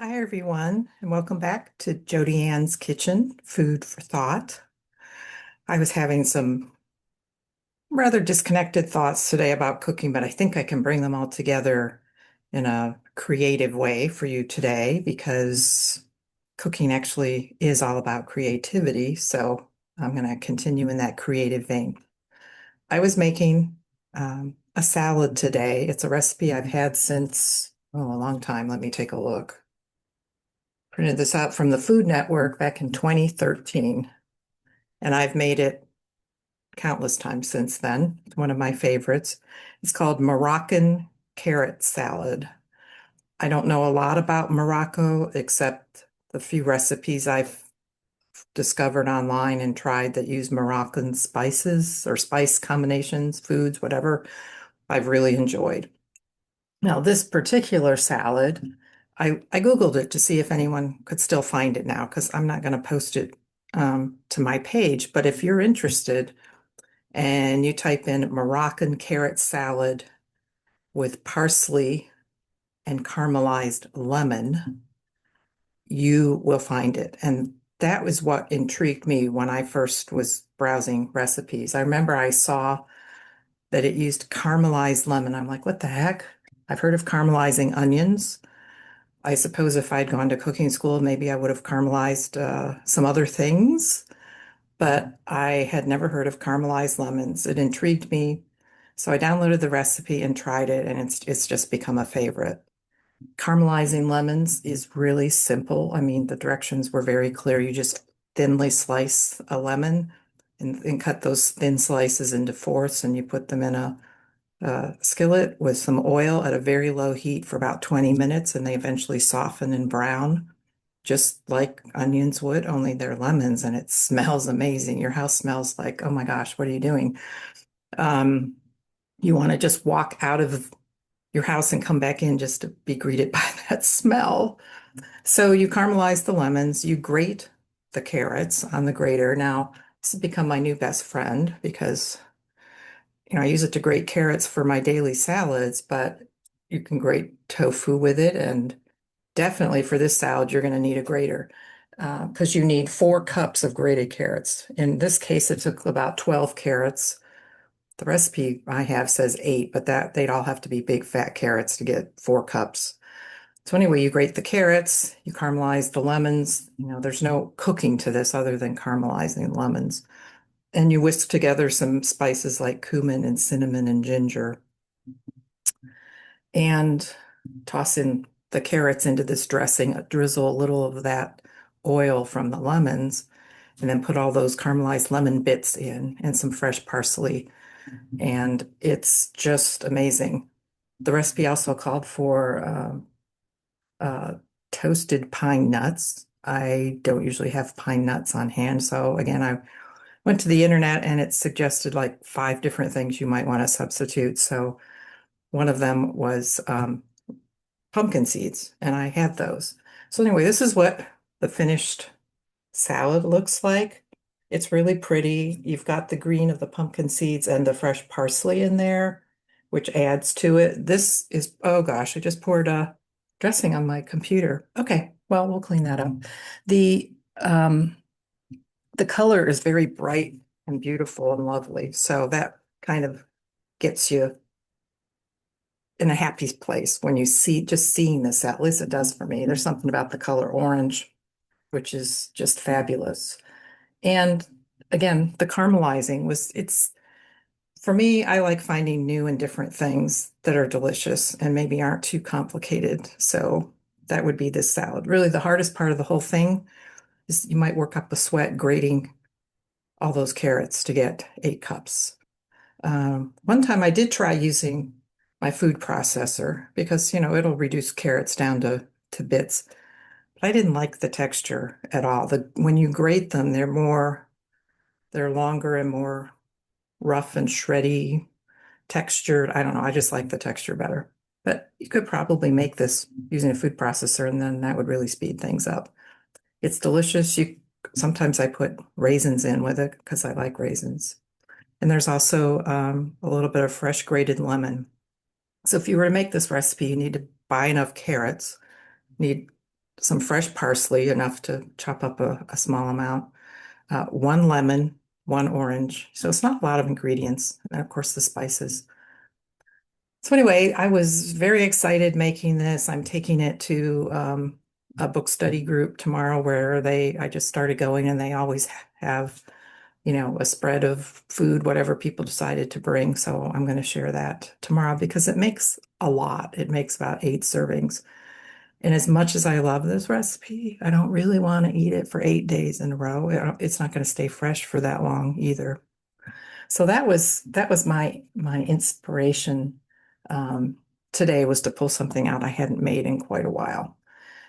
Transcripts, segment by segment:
Hi, everyone, and welcome back to Jody Ann's Kitchen, Food for Thought. I was having some rather disconnected thoughts today about cooking, but I think I can bring them all together in a creative way for you today because cooking actually is all about creativity. So I'm going to continue in that creative vein. I was making a salad today. It's a recipe I've had since, a long time. Let me take a look. Printed this out from the Food Network back in 2013, and I've made it countless times since then. It's one of my favorites. It's called Moroccan Carrot Salad. I don't know a lot about Morocco except the few recipes I've discovered online and tried that use Moroccan spices or spice combinations, foods, whatever, I've really enjoyed. Now, this particular salad, I Googled it to see if anyone could still find it now, because I'm not going to post it to my page. But if you're interested and you type in Moroccan carrot salad with parsley and caramelized lemon, you will find it. And that was what intrigued me when I first was browsing recipes. I remember I saw that it used caramelized lemon. I'm like, what the heck? I've heard of caramelizing onions. I suppose if I'd gone to cooking school, maybe I would have caramelized some other things, but I had never heard of caramelized lemons. It intrigued me. So I downloaded the recipe and tried it, and it's just become a favorite. Caramelizing lemons is really simple. I mean, the directions were very clear. You just thinly slice a lemon and cut those thin slices into fourths, and you put them in a skillet with some oil at a very low heat for about 20 minutes, and they eventually soften and brown, just like onions would, only they're lemons, and it smells amazing. Your house smells like, oh my gosh, what are you doing? Um, you want to just walk out of your house and come back in just to be greeted by that smell. So you caramelize the lemons, you grate the carrots on the grater. Now, this has become my new best friend because I use it to grate carrots for my daily salads, but you can grate tofu with it. And definitely for this salad, you're going to need a grater because you need 4 cups of grated carrots. In this case, it took about 12 carrots. The recipe I have says 8, but that they'd all have to be big fat carrots to get 4 cups. So anyway, you grate the carrots, you caramelize the lemons. There's no cooking to this other than caramelizing lemons. And you whisk together some spices like cumin and cinnamon and ginger and toss in the carrots into this dressing, drizzle a little of that oil from the lemons, and then put all those caramelized lemon bits in and some fresh parsley. And it's just amazing. The recipe also called for uh, toasted pine nuts. I don't usually have pine nuts on hand. So again, I went to the internet and it suggested like 5 different things you might want to substitute. So one of them was pumpkin seeds, and I had those. So anyway, this is what the finished salad looks like. It's really pretty. You've got the green of the pumpkin seeds and the fresh parsley in there, which adds to it. This is, oh gosh, I just poured a dressing on my computer. Okay, well, we'll clean that up. The um, the color is very bright and beautiful and lovely. So that kind of gets you in a happy place when you see just seeing this, at least it does for me. There's something about the color orange, which is just fabulous. And again, the caramelizing was, it's for me, I like finding new and different things that are delicious and maybe aren't too complicated. So that would be this salad. Really, the hardest part of the whole thing is you might work up a sweat grating all those carrots to get 8 cups. One time I did try using my food processor because, it'll reduce carrots down to bits. But I didn't like the texture at all. When you grate them, they're longer and more rough and shreddy textured. I don't know. I just like the texture better. But you could probably make this using a food processor, and then that would really speed things up. It's delicious. Sometimes I put raisins in with it because I like raisins. And there's also a little bit of fresh grated lemon. So if you were to make this recipe, you need to buy enough carrots, need some fresh parsley, enough to chop up a small amount, one lemon, one orange. So it's not a lot of ingredients. And of course, the spices. So anyway, I was very excited making this. I'm taking it to a book study group tomorrow where I just started going and they always have, a spread of food, whatever people decided to bring. So I'm going to share that tomorrow because it makes a lot. It makes about 8 servings. And as much as I love this recipe, I don't really want to eat it for 8 days in a row. It's not going to stay fresh for that long either. So that was my inspiration today was to pull something out I hadn't made in quite a while.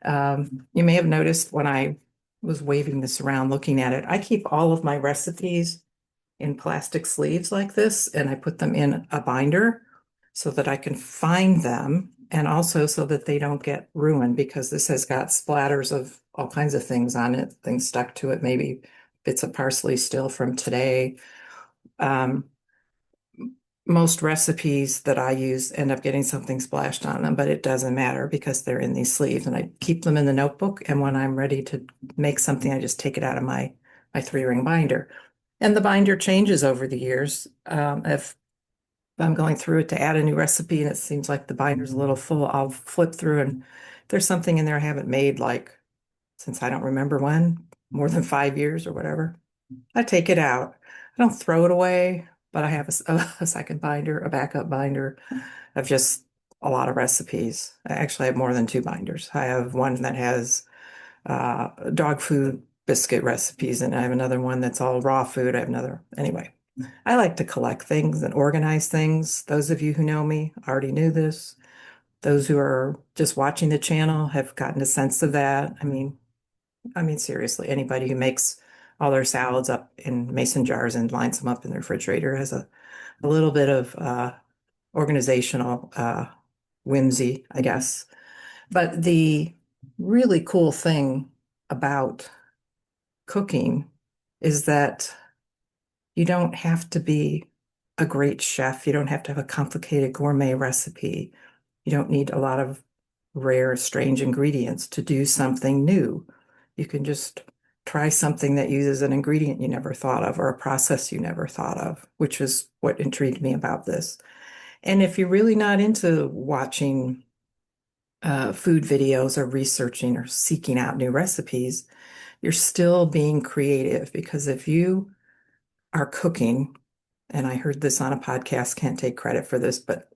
You may have noticed when I was waving this around, looking at it, I keep all of my recipes in plastic sleeves like this, and I put them in a binder so that I can find them and also so that they don't get ruined because this has got splatters of all kinds of things on it, things stuck to it, maybe bits of parsley still from today. Um, Most recipes that I use end up getting something splashed on them, but it doesn't matter because they're in these sleeves and I keep them in the notebook. And when I'm ready to make something, I just take it out of my 3-ring binder. And the binder changes over the years. If I'm going through it to add a new recipe and it seems like the binder's a little full, I'll flip through and if there's something in there I haven't made like since I don't remember when, more than 5 years or whatever, I take it out. I don't throw it away, but I have a second binder, a backup binder of just a lot of recipes. I actually have more than 2 binders. I have one that has dog food biscuit recipes, and I have another one that's all raw food. I have another. Anyway, I like to collect things and organize things. Those of you who know me already knew this. Those who are just watching the channel have gotten a sense of that. I mean, seriously, anybody who makes all their salads up in mason jars and lines them up in the refrigerator has a little bit of organizational whimsy, I guess. But the really cool thing about cooking is that you don't have to be a great chef. You don't have to have a complicated gourmet recipe. You don't need a lot of rare, strange ingredients to do something new. You can just try something that uses an ingredient you never thought of or a process you never thought of, which is what intrigued me about this. And if you're really not into watching food videos or researching or seeking out new recipes, you're still being creative because if you are cooking, and I heard this on a podcast, can't take credit for this, but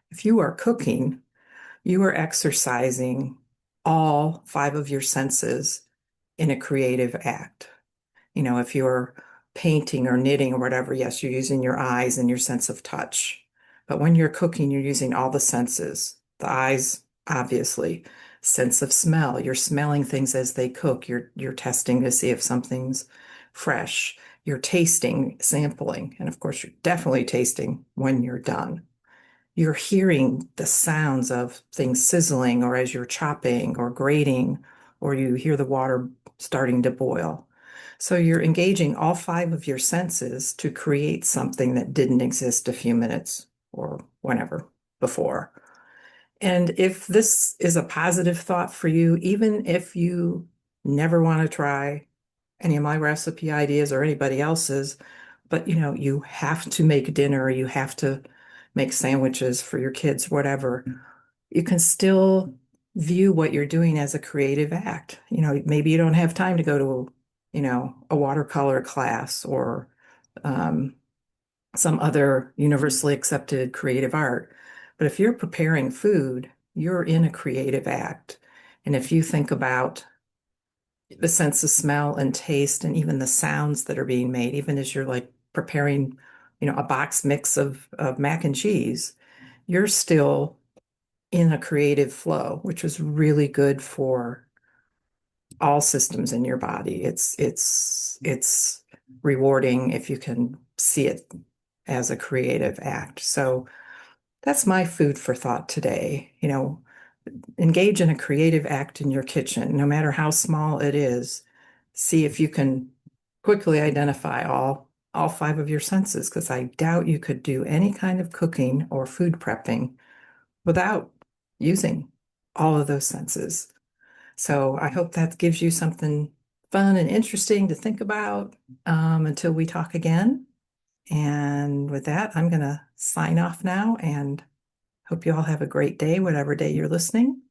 if you are cooking, you are exercising all 5 of your senses in a creative act. If you're painting or knitting or whatever, yes, you're using your eyes and your sense of touch. But when you're cooking, you're using all the senses. The eyes, obviously, sense of smell. You're smelling things as they cook. You're testing to see if something's fresh. You're tasting, sampling, and of course, you're definitely tasting when you're done. You're hearing the sounds of things sizzling or as you're chopping or grating, or you hear the water starting to boil. So you're engaging all 5 of your senses to create something that didn't exist a few minutes or whenever before. And if this is a positive thought for you, even if you never want to try any of my recipe ideas or anybody else's, but you have to make dinner, you have to make sandwiches for your kids, whatever, you can still view what you're doing as a creative act. Maybe you don't have time to go to, a watercolor class or um, some other universally accepted creative art. But if you're preparing food, you're in a creative act. And if you think about the sense of smell and taste and even the sounds that are being made, even as you're like preparing, a box mix of mac and cheese, you're still in a creative flow, which is really good for all systems in your body. It's rewarding if you can see it as a creative act. So that's my food for thought today. Engage in a creative act in your kitchen, no matter how small it is. See if you can quickly identify all 5 of your senses, because I doubt you could do any kind of cooking or food prepping without using all of those senses. So I hope that gives you something fun and interesting to think about until we talk again. And with that, I'm going to sign off now and hope you all have a great day, whatever day you're listening.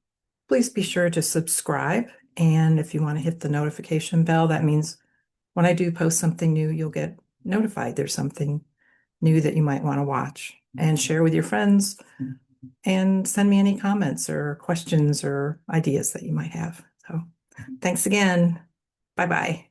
Please be sure to subscribe. And if you want to hit the notification bell, that means when I do post something new, you'll get notified there's something new that you might want to watch, and share with your friends and send me any comments or questions or ideas that you might have. So thanks again. Bye-bye.